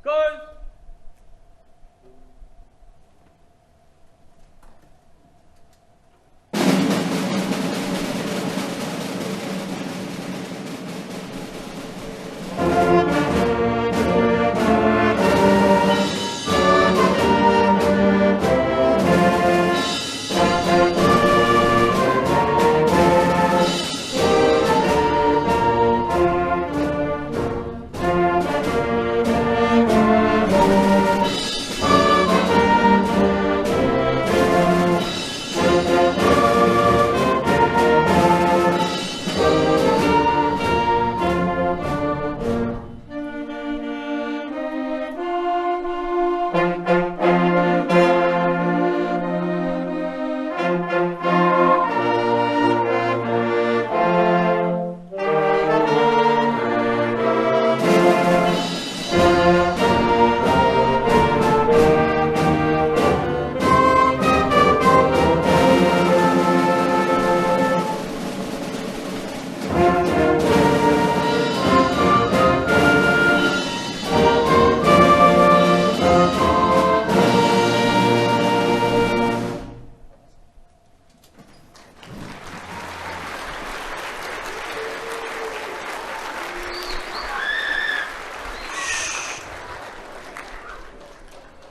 Guards!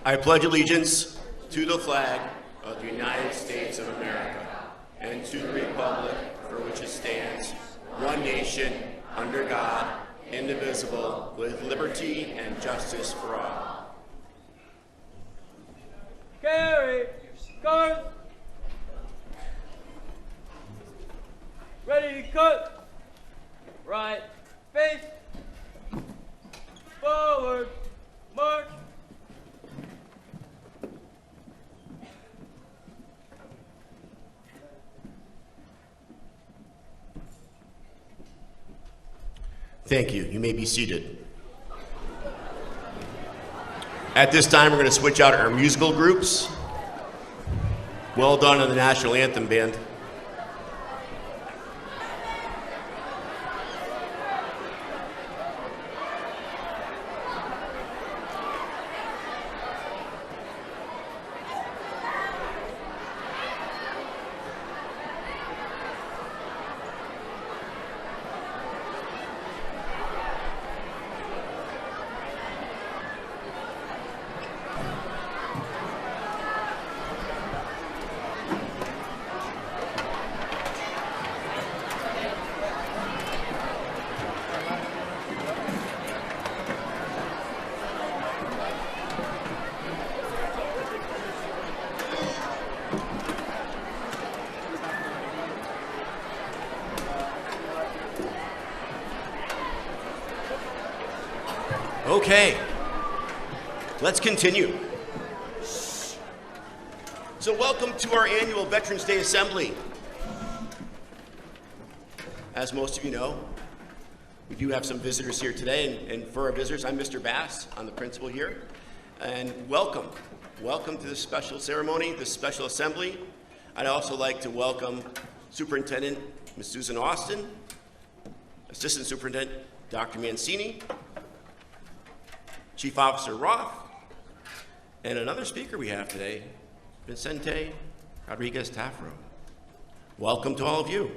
I pledge allegiance to the flag of the United States of America and to the republic for which it stands, one nation, under God, indivisible, with liberty and justice for all. Carry! Guards! Ready to cut! Right, face! Forward, march! Thank you. You may be seated. At this time, we're going to switch out our musical groups. Well done on the National Anthem Band. Okay, let's continue. So welcome to our annual Veterans Day Assembly. As most of you know, we do have some visitors here today, and for our visitors, I'm Mr. Bass, I'm the principal here, and welcome. Welcome to this special ceremony, this special assembly. I'd also like to welcome Superintendent Ms. Susan Austin, Assistant Superintendent Dr. Mancini, Chief Officer Roth, and another speaker we have today, Vicente Rodriguez Tafro. Welcome to all of you.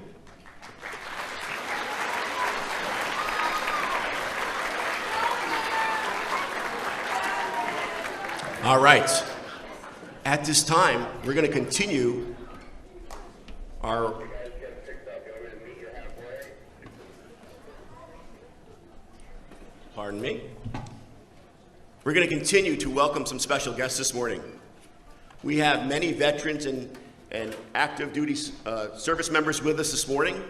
All right. At this time, we're going to continue our Pardon me. We're going to continue to welcome some special guests this morning. We have many veterans and active duty service members with us this morning.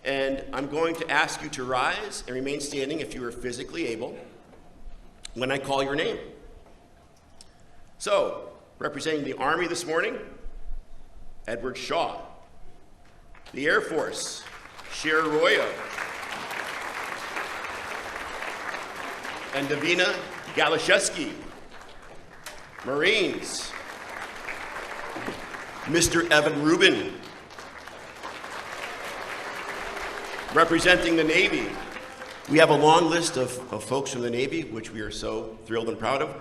And I'm going to ask you to rise and remain standing if you are physically able when I call your name. So, representing the Army this morning, Edward Shaw. The Air Force, Cher Arroyo. And Davina Galashevsky. Marines, Mr. Evan Rubin. Representing the Navy, We have a long list of folks from the Navy, which we are so thrilled and proud of.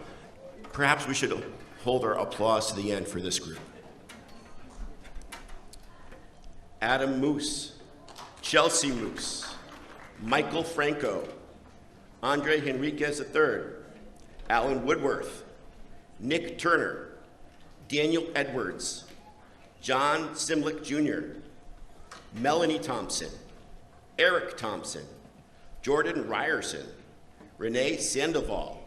Perhaps we should hold our applause to the end for this group. Adam Moose, Chelsea Moose, Michael Franco, Andre Henriquez III, Alan Woodworth, Nick Turner, Daniel Edwards, John Simlick Jr., Melanie Thompson, Eric Thompson, Jordan Ryerson, Renee Sandoval,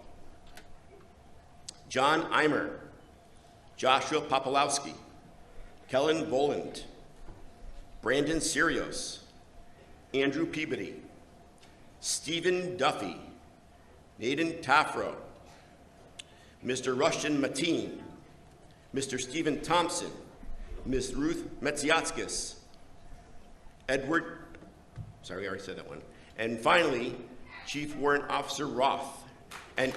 John Eimer, Joshua Popolowski, Kellen Voland, Brandon Sirios, Andrew Peabody, Stephen Duffy, Naden Tafro, Mr. Rushton Mateen, Mr. Stephen Thompson, Ms. Ruth Metziatskis, Edward, sorry, I already said that one, and finally, Chief Warrant Officer Roth. And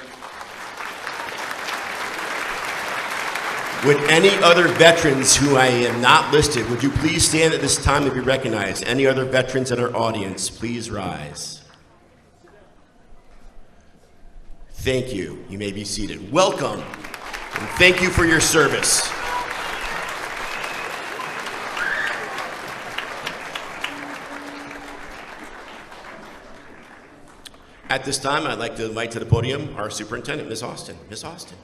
would any other veterans who I have not listed, would you please stand at this time to be recognized? Any other veterans in our audience, please rise. Thank you. You may be seated. Welcome, and thank you for your service. At this time, I'd like to invite to the podium our superintendent, Ms. Austin. Ms. Austin.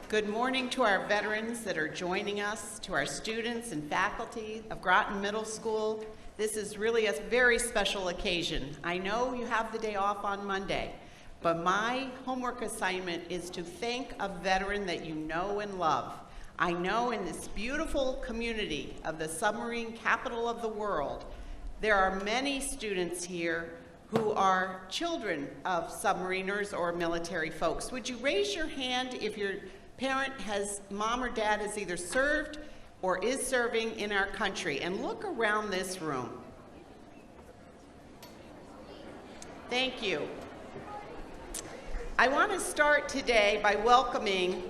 Good morning to our veterans that are joining us, to our students and faculty of Groton Middle School. This is really a very special occasion. I know you have the day off on Monday, but my homework assignment is to thank a veteran that you know and love. I know in this beautiful community of the submarine capital of the world, there are many students here who are children of submariners or military folks. Would you raise your hand if your parent has, mom or dad has either served or is serving in our country? And look around this room. Thank you. I want to start today by welcoming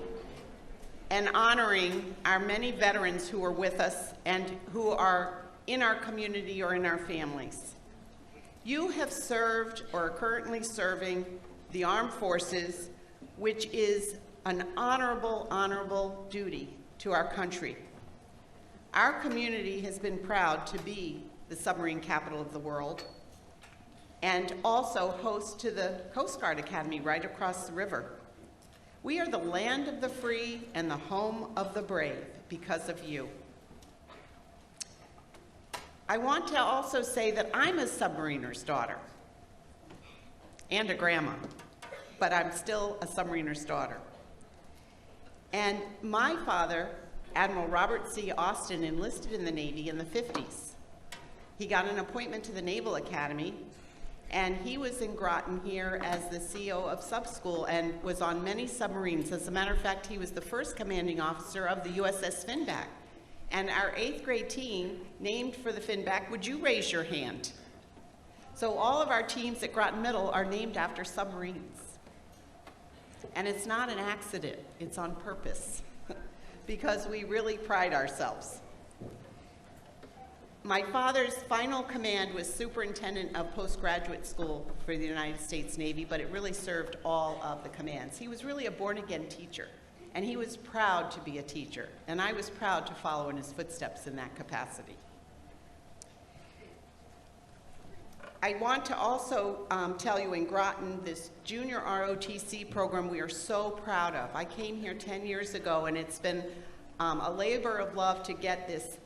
and honoring our many veterans who are with us and who are in our community or in our families. You have served or are currently serving the armed forces, which is an honorable duty to our country. Our community has been proud to be the submarine capital of the world and also host to the Coast Guard Academy right across the river. We are the land of the free and the home of the brave because of you. I want to also say that I'm a submariner's daughter and a grandma, but I'm still a submariner's daughter. And my father, Admiral Robert C. Austin, enlisted in the Navy in the 50s. He got an appointment to the Naval Academy, and he was in Groton here as the CO of sub-school and was on many submarines. As a matter of fact, he was the first commanding officer of the USS Finback. And our 8th grade team, named for the Finback, would you raise your hand? So all of our teams at Groton Middle are named after submarines. And it's not an accident, it's on purpose, because we really pride ourselves. My father's final command was Superintendent of Postgraduate School for the United States Navy, but it really served all of the commands. He was really a born-again teacher, and he was proud to be a teacher, and I was proud to follow in his footsteps in that capacity. I want to also tell you in Groton, this junior ROTC program we are so proud of. I came here 10 years ago, and it's been a labor of love to get this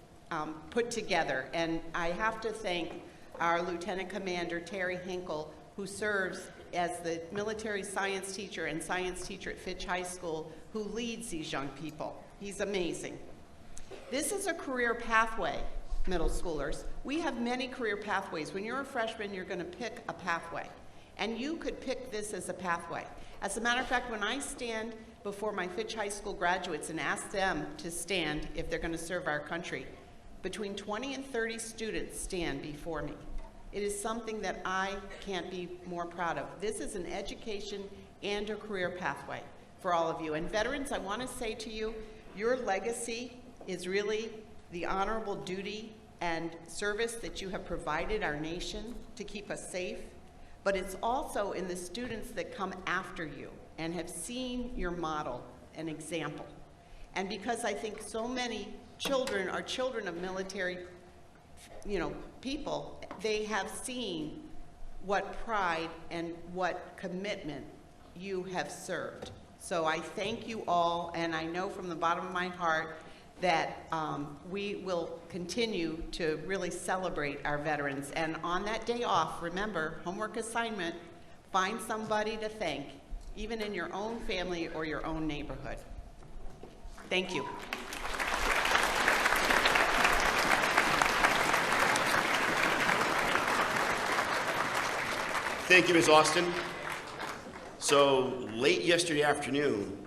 put together. And I have to thank our Lieutenant Commander, Terry Hinkle, who serves as the military science teacher and science teacher at Fitch High School, who leads these young people. He's amazing. This is a career pathway, middle schoolers. We have many career pathways. When you're a freshman, you're going to pick a pathway. And you could pick this as a pathway. As a matter of fact, when I stand before my Fitch High School graduates and ask them to stand if they're going to serve our country, between 20 and 30 students stand before me. It is something that I can't be more proud of. This is an education and a career pathway for all of you. And veterans, I want to say to you, Your legacy is really the honorable duty and service that you have provided our nation to keep us safe, but it's also in the students that come after you and have seen your model and example. And because I think so many children are children of military, people, they have seen what pride and what commitment you have served. So I thank you all, and I know from the bottom of my heart that we will continue to really celebrate our veterans. And on that day off, remember, homework assignment, find somebody to thank, even in your own family or your own neighborhood. Thank you. Thank you, Ms. Austin. So late yesterday afternoon,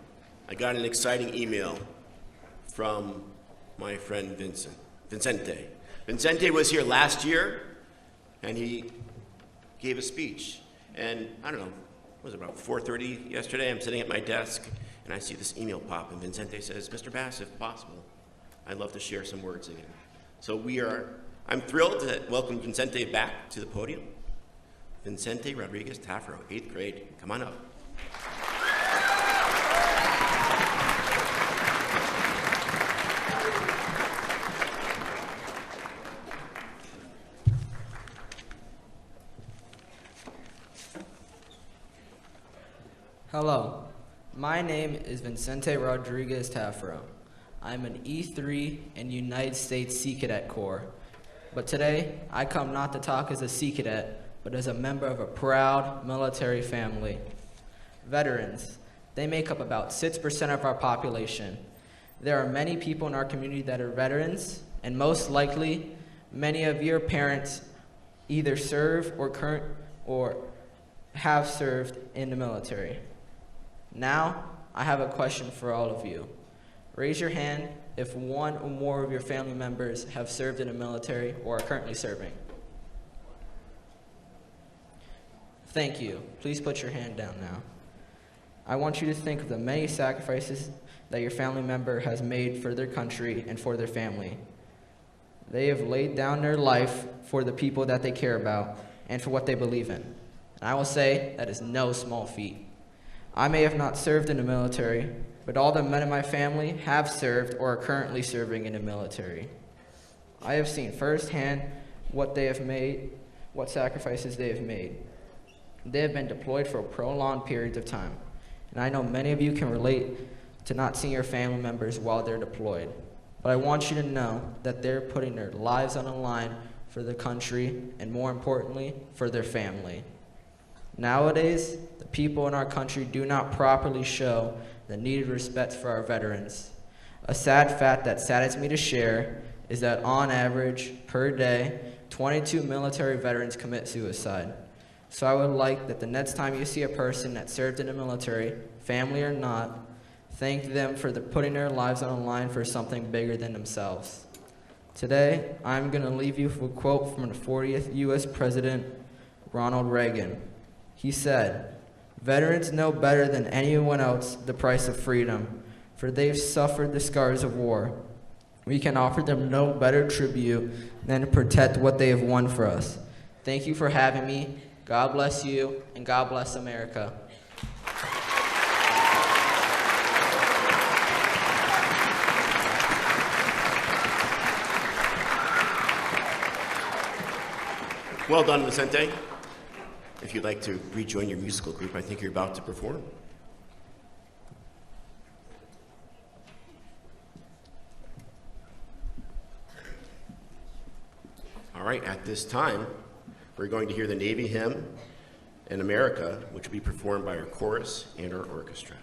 I got an exciting email from my friend Vincente. Vincente was here last year, and he gave a speech. And I don't know, was it about 4:30 yesterday? I'm sitting at my desk, and I see this email pop, and Vincente says, "Mr. Bass, if possible, I'd love to share some words again." So I'm thrilled to welcome Vincente back to the podium. Vincente Rodriguez Tafro, 8th grade. Come on up. Hello, my name is Vincente Rodriguez Tafro. I'm an E3 in United States Sea Cadet Corps. But today, I come not to talk as a Sea Cadet, but as a member of a proud military family. Veterans, they make up about 6% of our population. There are many people in our community that are veterans, and most likely, many of your parents either serve or have served in the military. Now, I have a question for all of you. Raise your hand if one or more of your family members have served in the military or are currently serving. Thank you. Please put your hand down now. I want you to think of the many sacrifices that your family member has made for their country and for their family. They have laid down their life for the people that they care about and for what they believe in. And I will say that is no small feat. I may have not served in the military, but all the men in my family have served or are currently serving in the military. I have seen firsthand what sacrifices they have made. They have been deployed for prolonged periods of time, and I know many of you can relate to not seeing your family members while they're deployed. But I want you to know that they're putting their lives on the line for the country, and more importantly, for their family. Nowadays, the people in our country do not properly show the needed respect for our veterans. A sad fact that saddens me to share is that on average, per day, 22 military veterans commit suicide. So I would like that the next time you see a person that served in the military, family or not, thank them for putting their lives on the line for something bigger than themselves. Today, I'm going to leave you with a quote from the 40th U.S. President, Ronald Reagan. He said, "Veterans know better than anyone else the price of freedom, for they've suffered the scars of war. We can offer them no better tribute than to protect what they have won for us." Thank you for having me. God bless you, and God bless America. Well done, Vicente. If you'd like to rejoin your musical group, I think you're about to perform. All right, at this time, we're going to hear the Navy hymn, "In America," which will be performed by our chorus and our orchestra.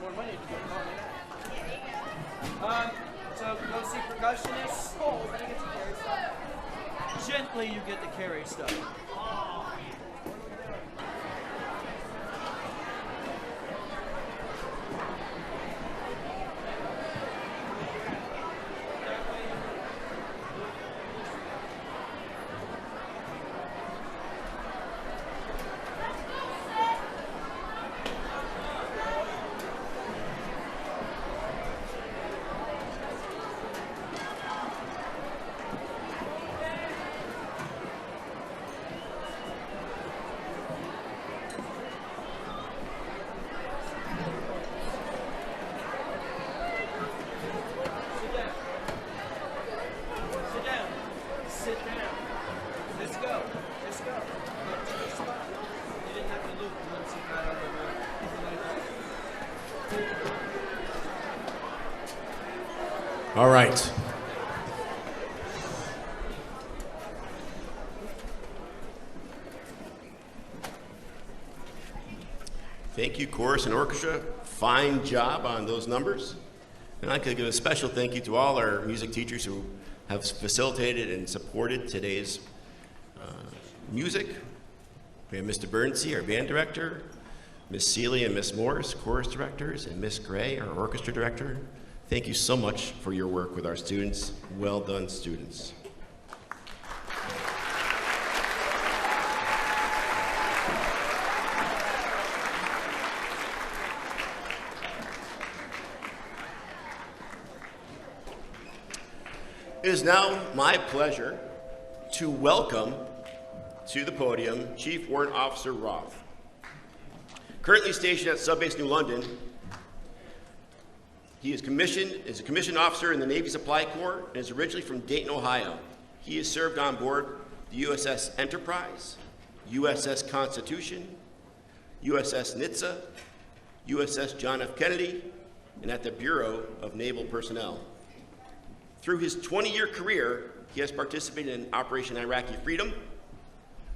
more money if you don't call me that. So go see percussionists. Oh, then I get to carry stuff. Gently, you get to carry stuff. All right. Thank you, chorus and orchestra. Fine job on those numbers. And I'd like to give a special thank you to all our music teachers who have facilitated and supported today's music. We have Mr. Burnsey, our band director, Miss Seeley and Miss Morris, chorus directors, and Miss Gray, our orchestra director. Thank you so much for your work with our students. Well done, students. It is now my pleasure to welcome to the podium Chief Warrant Officer Roth. Currently stationed at Subbase New London, he is a commissioned officer in the Navy Supply Corps and is originally from Dayton, Ohio. He has served on board the USS Enterprise, USS Constitution, USS Nitsa, USS John F. Kennedy, and at the Bureau of Naval Personnel. Through his 20-year career, he has participated in Operation Iraqi Freedom,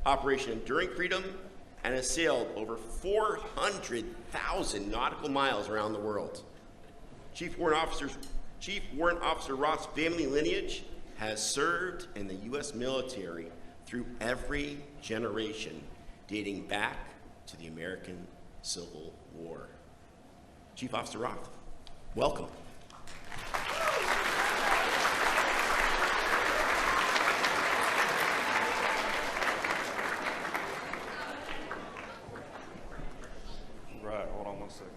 Operation Enduring Freedom, and has sailed over 400,000 nautical miles around the world. Chief Warrant Officer Roth's family lineage has served in the U.S. military through every generation, dating back to the American Civil War. Chief Officer Roth, welcome. Right, hold on one second.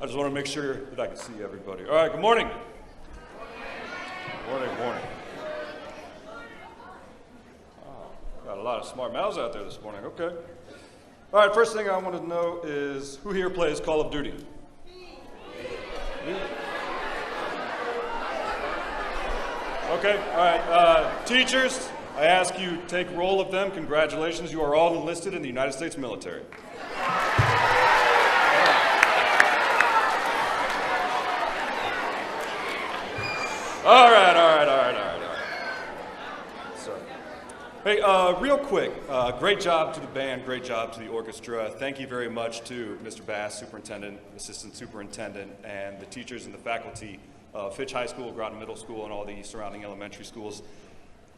I just want to make sure that I can see everybody. All right, good morning. Morning, morning. Oh, got a lot of smart mouths out there this morning, okay. All right, first thing I want to know is who here plays Call of Duty? Me? Okay, all right, teachers, I ask you take roll of them. Congratulations, you are all enlisted in the United States military. All right. So, hey, real quick, great job to the band, great job to the orchestra. Thank you very much to Mr. Bass, Superintendent, Assistant Superintendent, and the teachers and the faculty of Fitch High School, Groton Middle School, and all the surrounding elementary schools.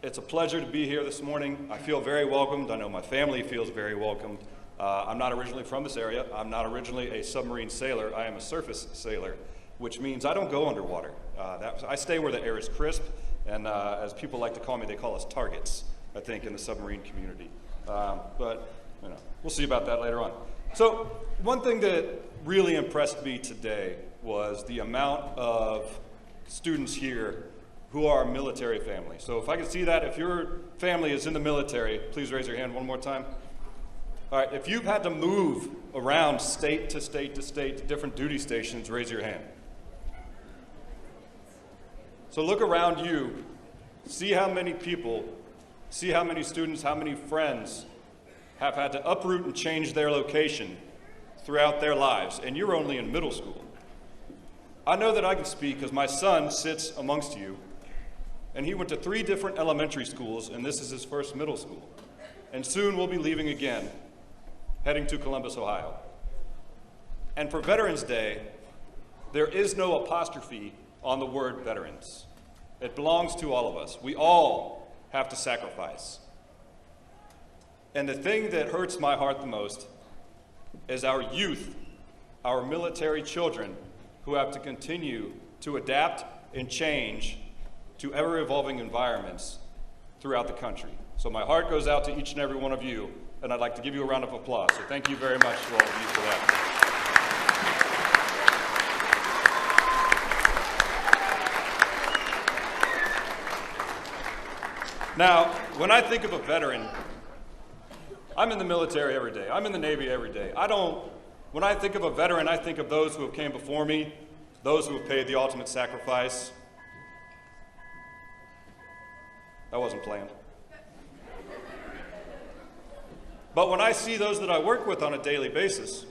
It's a pleasure to be here this morning. I feel very welcomed. I know my family feels very welcomed. I'm not originally from this area. I'm not originally a submarine sailor. I am a surface sailor, which means I don't go underwater. I stay where the air is crisp, and as people like to call me, they call us targets, I think, in the submarine community. But you know, we'll see about that later on. So one thing that really impressed me today was the amount of students here who are military family. So if I can see that, if your family is in the military, please raise your hand one more time. All right, if you've had to move around state to state to state to different duty stations, raise your hand. So look around you, see how many people, see how many students, how many friends have had to uproot and change their location throughout their lives, and you're only in middle school. I know that I can speak because my son sits amongst you, and he went to 3 different elementary schools, and this is his first middle school. And soon we'll be leaving again. heading to Columbus, Ohio. And for Veterans Day, there is no apostrophe on the word veterans. It belongs to all of us. We all have to sacrifice. And the thing that hurts my heart the most is our youth, our military children, who have to continue to adapt and change to ever-evolving environments throughout the country. So my heart goes out to each and every one of you, and I'd like to give you a round of applause. So thank you very much to all of you for that. Now, when I think of a veteran, I'm in the military every day. I'm in the Navy every day. When I think of a veteran, I think of those who have came before me, those who have paid the ultimate sacrifice. That wasn't planned. But when I see those that I work with on a daily basis,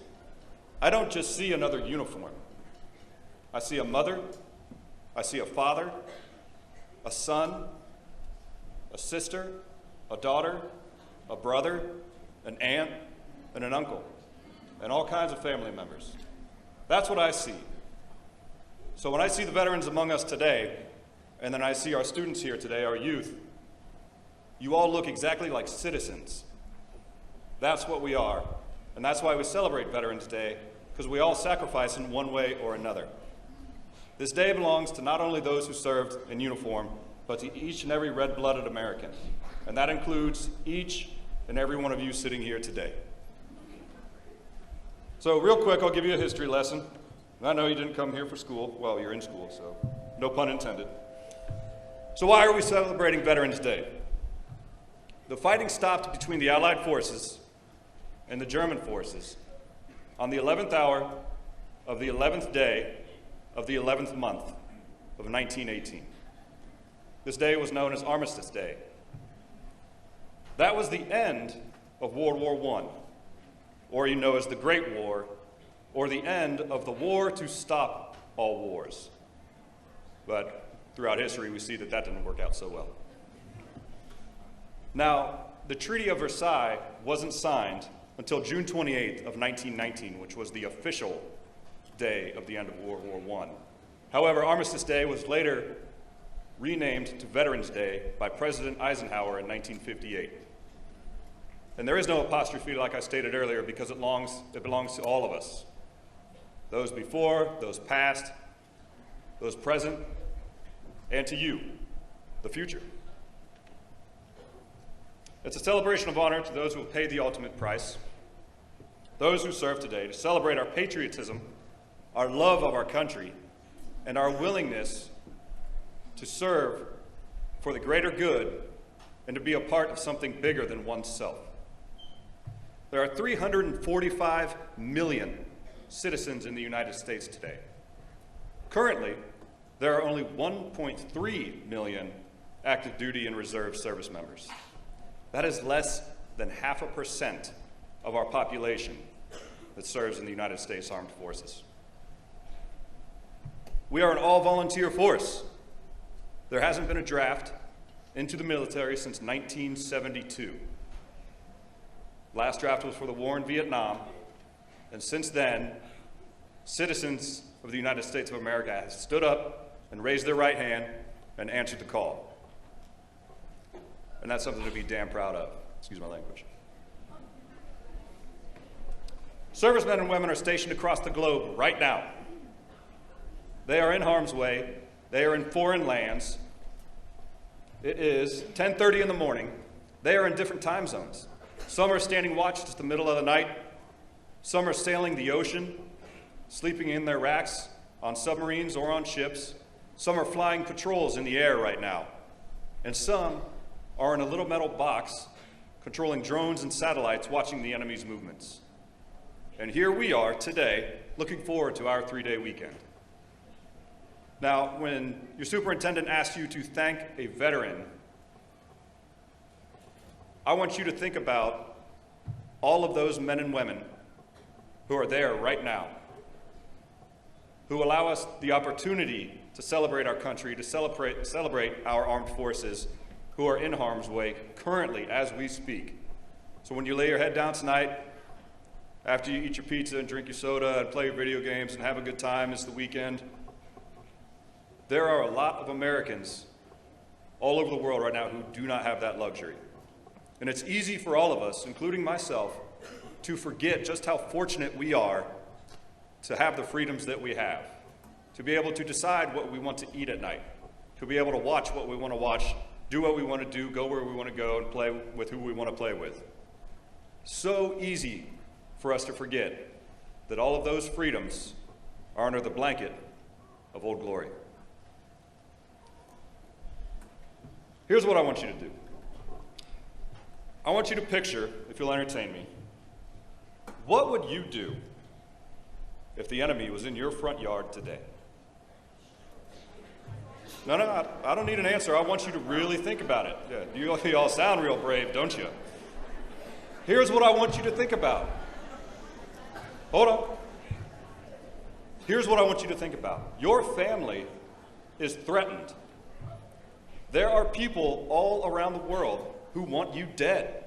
I don't just see another uniform. I see a mother, I see a father, a son, a sister, a daughter, a brother, an aunt, and an uncle, and all kinds of family members. That's what I see. So when I see the veterans among us today, and then I see our students here today, our youth, you all look exactly like citizens. That's what we are, and that's why we celebrate Veterans Day, because we all sacrifice in one way or another. This day belongs to not only those who served in uniform, but to each and every red-blooded American, and that includes each and every one of you sitting here today. So real quick, I'll give you a history lesson. I know you didn't come here for school. Well, you're in school, so no pun intended. So why are we celebrating Veterans Day? The fighting stopped between the Allied forces and the German forces on the 11th hour of the 11th day of the 11th month of 1918. This day was known as Armistice Day. That was the end of World War I, or you know as the Great War, or the end of the war to stop all wars. But throughout history, we see that that didn't work out so well. Now, the Treaty of Versailles wasn't signed until June 28th of 1919, which was the official day of the end of World War I. However, Armistice Day was later renamed to Veterans Day by President Eisenhower in 1958. And there is no apostrophe, like I stated earlier, because it belongs to all of us. Those before, those past, those present, and to you, the future. It's a celebration of honor to those who have paid the ultimate price, those who serve today, to celebrate our patriotism, our love of our country, and our willingness to serve for the greater good and to be a part of something bigger than oneself. There are 345 million citizens in the United States today. Currently, there are only 1.3 million active duty and reserve service members. That is less than 0.5% of our population that serves in the United States Armed Forces. We are an all-volunteer force. There hasn't been a draft into the military since 1972. Last draft was for the war in Vietnam, and since then, citizens of the United States of America have stood up and raised their right hand and answered the call. And that's something to be damn proud of. Excuse my language. Servicemen and women are stationed across the globe right now. They are in harm's way. They are in foreign lands. It is 10:30 in the morning. They are in different time zones. Some are standing watch just the middle of the night. Some are sailing the ocean, sleeping in their racks on submarines or on ships. Some are flying patrols in the air right now. And some are in a little metal box controlling drones and satellites watching the enemy's movements. And here we are today looking forward to our 3-day weekend. Now, when your superintendent asks you to thank a veteran, I want you to think about all of those men and women who are there right now, who allow us the opportunity to celebrate our country, to celebrate our armed forces, who are in harm's way currently as we speak. So when you lay your head down tonight, after you eat your pizza and drink your soda and play your video games and have a good time, it's the weekend. There are a lot of Americans all over the world right now who do not have that luxury. And it's easy for all of us, including myself, to forget just how fortunate we are to have the freedoms that we have, to be able to decide what we want to eat at night, to be able to watch what we want to watch, do what we want to do, go where we want to go, and play with who we want to play with. So easy for us to forget that all of those freedoms are under the blanket of Old Glory. Here's what I want you to do. I want you to picture, if you'll entertain me, what would you do if the enemy was in your front yard today? No, I don't need an answer. I want you to really think about it. Yeah, you all sound real brave, don't you? Here's what I want you to think about. Hold on. Here's what I want you to think about. Your family is threatened. There are people all around the world who want you dead.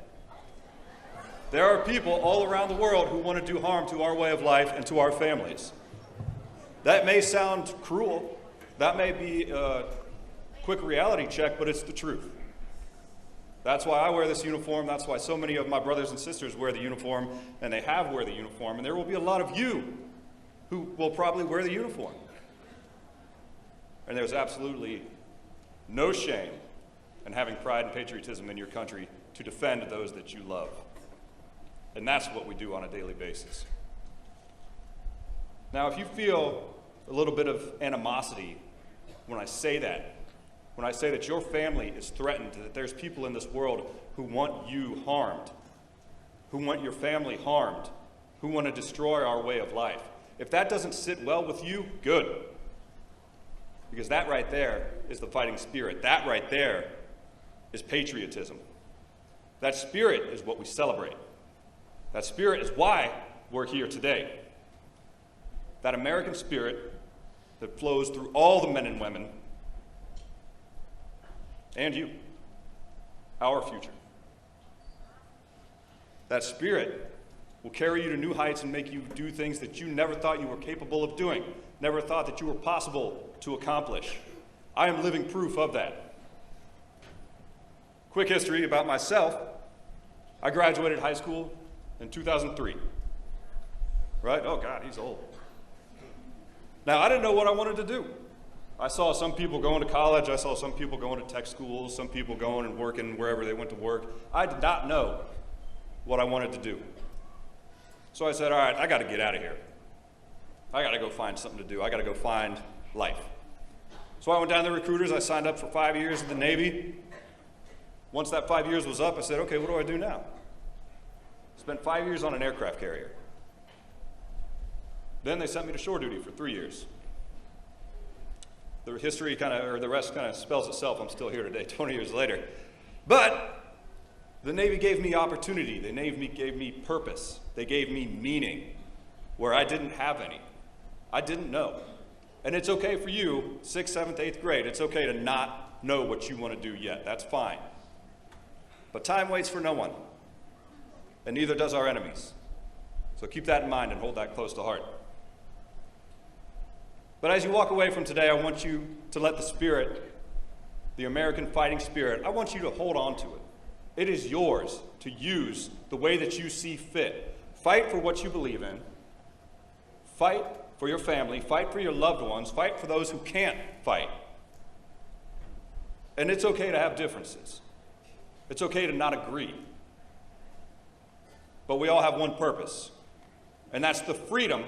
There are people all around the world who want to do harm to our way of life and to our families. That may sound cruel. That may be a quick reality check, but it's the truth. That's why I wear this uniform. That's why so many of my brothers and sisters wear the uniform, and they have wear the uniform. And there will be a lot of you who will probably wear the uniform. And there's absolutely no shame in having pride and patriotism in your country to defend those that you love. And that's what we do on a daily basis. Now, if you feel a little bit of animosity when I say that your family is threatened, that there's people in this world who want you harmed, who want your family harmed, who want to destroy our way of life, if that doesn't sit well with you, good. Because that right there is the fighting spirit. That right there is patriotism. That spirit is what we celebrate. That spirit is why we're here today. That American spirit that flows through all the men and women, and you, our future. That spirit will carry you to new heights and make you do things that you never thought you were capable of doing, never thought that you were possible to accomplish. I am living proof of that. Quick history about myself. I graduated high school in 2003. Right? Oh God, he's old. Now, I didn't know what I wanted to do. I saw some people going to college. I saw some people going to tech schools, some people going and working wherever they went to work. I did not know what I wanted to do. So I said, all right, I got to get out of here. I got to go find something to do. I got to go find life. So I went down to the recruiters. I signed up for 5 years in the Navy. Once that 5 years was up, I said, okay, what do I do now? Spent 5 years on an aircraft carrier. Then they sent me to shore duty for 3 years. The history the rest kind of spells itself. I'm still here today, 20 years later. But the Navy gave me opportunity. The Navy gave me purpose. They gave me meaning where I didn't have any. I didn't know. And it's okay for you, 6th, 7th, 8th grade, it's okay to not know what you want to do yet. That's fine. But time waits for no one. And neither does our enemies. So keep that in mind and hold that close to heart. But as you walk away from today, I want you to let the spirit, the American fighting spirit, I want you to hold on to it. It is yours to use the way that you see fit. Fight for what you believe in. Fight for your family. Fight for your loved ones. Fight for those who can't fight. And it's okay to have differences. It's okay to not agree. But we all have one purpose, and that's the freedom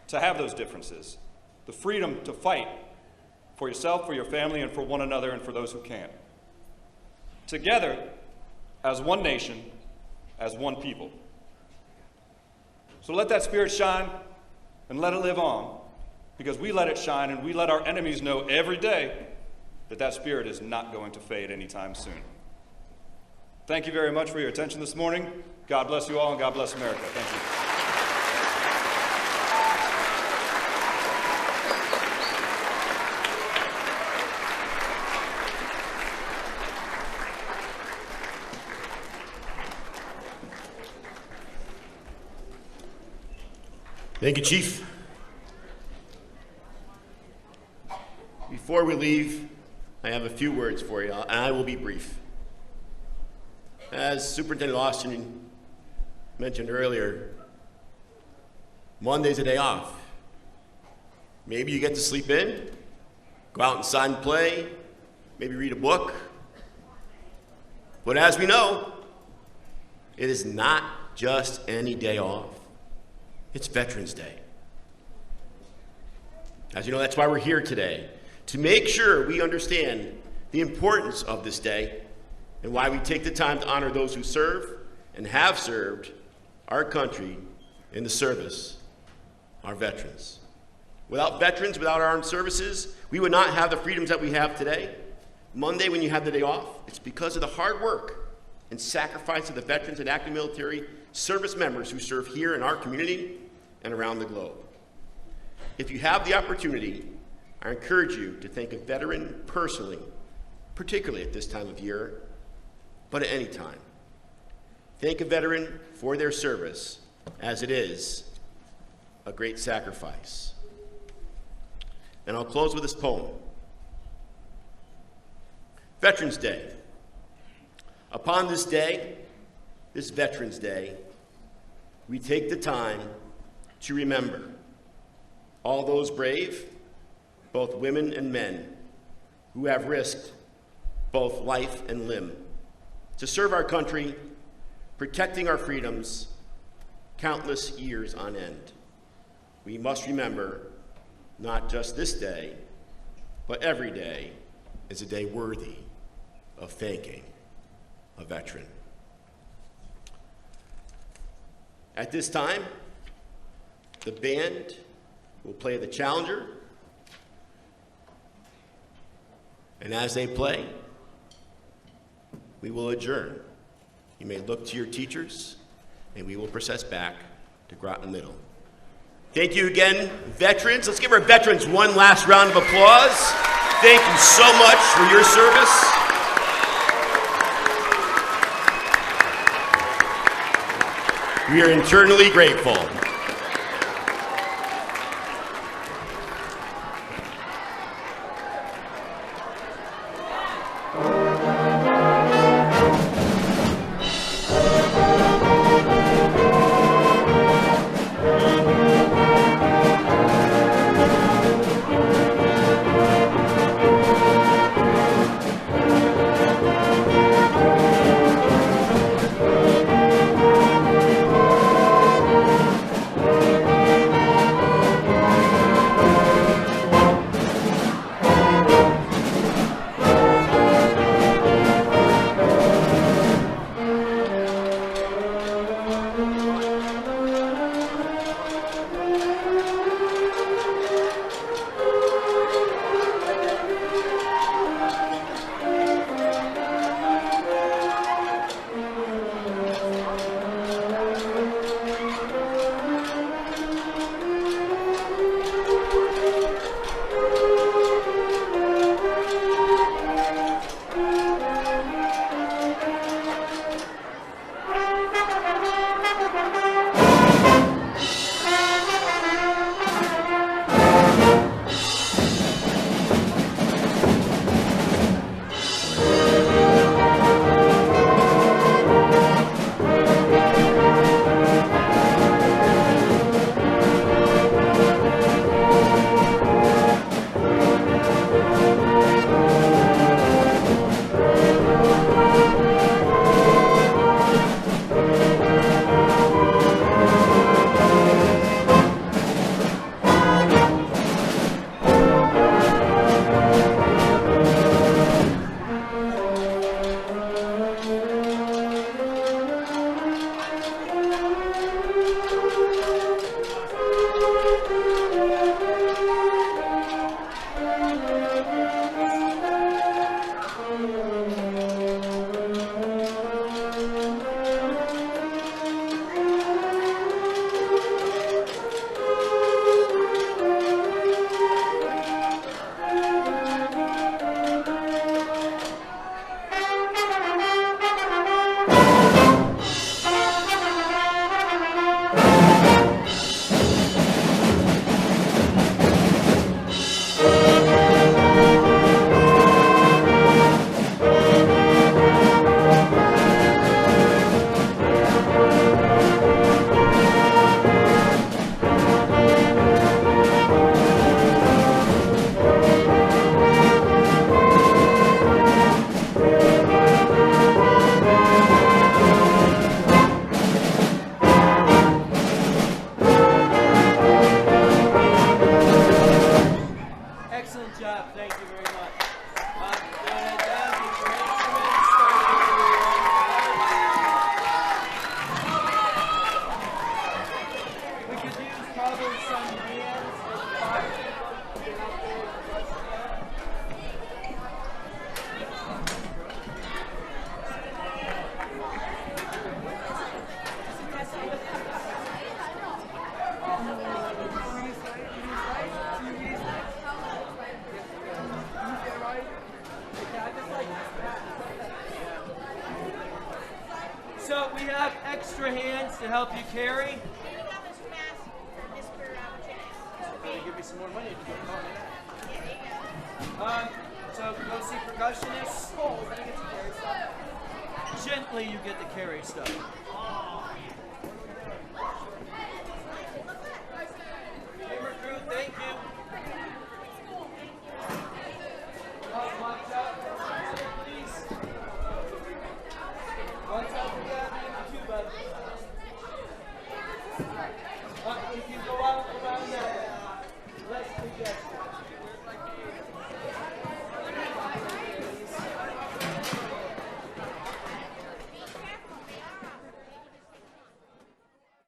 to have those differences. The freedom to fight for yourself, for your family, and for one another, and for those who can't. Together, as one nation, as one people. So let that spirit shine and let it live on, because we let it shine and we let our enemies know every day that that spirit is not going to fade anytime soon. Thank you very much for your attention this morning. God bless you all, and God bless America. Thank you. Thank you, Chief. Before we leave, I have a few words for you, and I will be brief. As Superintendent Austin mentioned earlier, Monday's a day off. Maybe you get to sleep in, go out inside and play, maybe read a book. But as we know, it is not just any day off. It's Veterans Day. As you know, that's why we're here today, to make sure we understand the importance of this day and why we take the time to honor those who serve and have served our country in the service, our veterans. Without veterans, without our armed services, we would not have the freedoms that we have today. Monday, when you have the day off, it's because of the hard work and sacrifice of the veterans and active military service members who serve here in our community and around the globe. If you have the opportunity, I encourage you to thank a veteran personally, particularly at this time of year, but at any time. Thank a veteran for their service, as it is a great sacrifice. And I'll close with this poem. Veterans Day. Upon this day, this Veterans Day, we take the time to remember all those brave, both women and men, who have risked both life and limb to serve our country, protecting our freedoms, countless years on end. We must remember not just this day, but every day is a day worthy of thanking a veteran. At this time, the band will play the Challenger, and as they play, we will adjourn. You may look to your teachers, and we will process back to Groton Middle. Thank you again, veterans. Let's give our veterans one last round of applause. Thank you so much for your service. We are eternally grateful. gather some hands and 5 people to get up there and brush together. So we have extra hands to help you carry. Better give me some more money if you don't call me that. So go see percussionists. Gently you get to carry stuff.